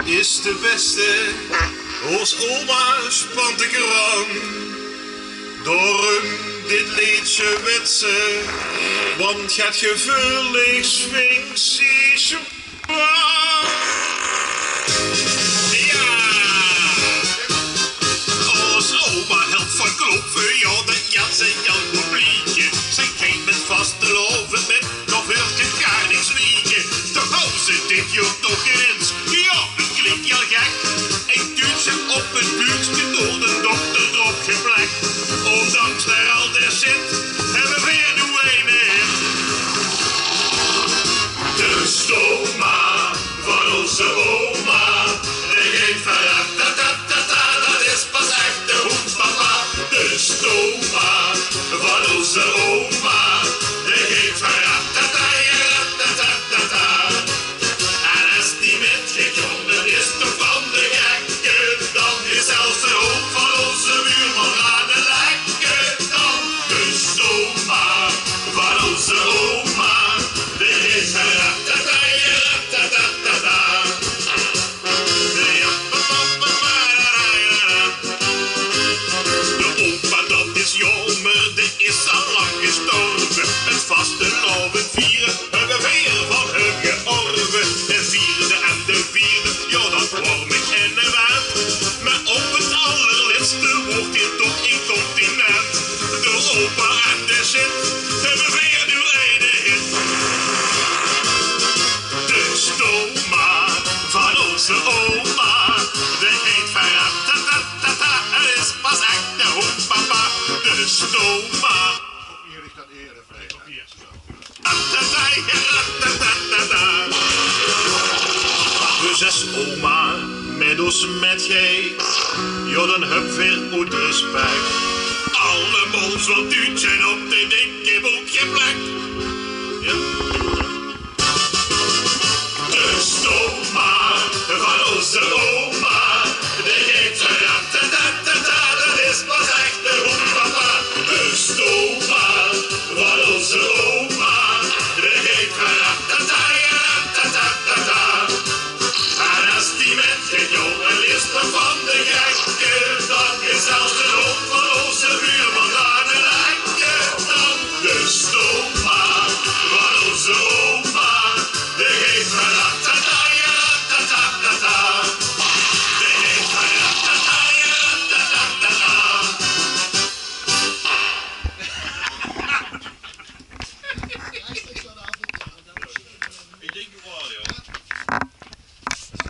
is de beste. Ons oma spant ik eraan. Door dit liedje wetsen. Want het gevullig Sphinxische ja! Ons oma helpt van kloppen. Ja, dat jas en jouw publiekje. Zij geeft met vaste loven met nog veel gar niks liegen. Toch houdt ze dit joh toch eens. Ja, het klinkt heel gek. Ik duwt ze op het buurtje door de dokter erop geplekt. Ondanks daar al de shit, hebben we weer de ene in. De stoma van onze oma. Die geeft ta-ta-ta-ta, dat is pas echt de hoenpapa. De stoma van onze oma. Die geeft ta-ta-ta-ta. En als die metgekomen is toch van de gekke, dan is zelfs de hoop van onze buurman aan de lekke. Dan de stoma van onze oma. Die geeft ta-ta-ta-ta. Jammer, die is al lang gestorven. Het vaste loven vieren, hebben we weer van hem georven. De vierde en de vierde, ja dat worm ik en een waard. Maar op het allerliefste wordt hier toch incontinent. Door opa en de shit, hebben we weer nu ene hit. De stoma van onze oma, die heet ta-ta-ta-ta, het is pas echt de hoenpapa. De stoma. Hier ligt dat eerder. Dus is oma met ons met gij. Ja, dan heb weer goed respect. Alle mons wat u zijn op de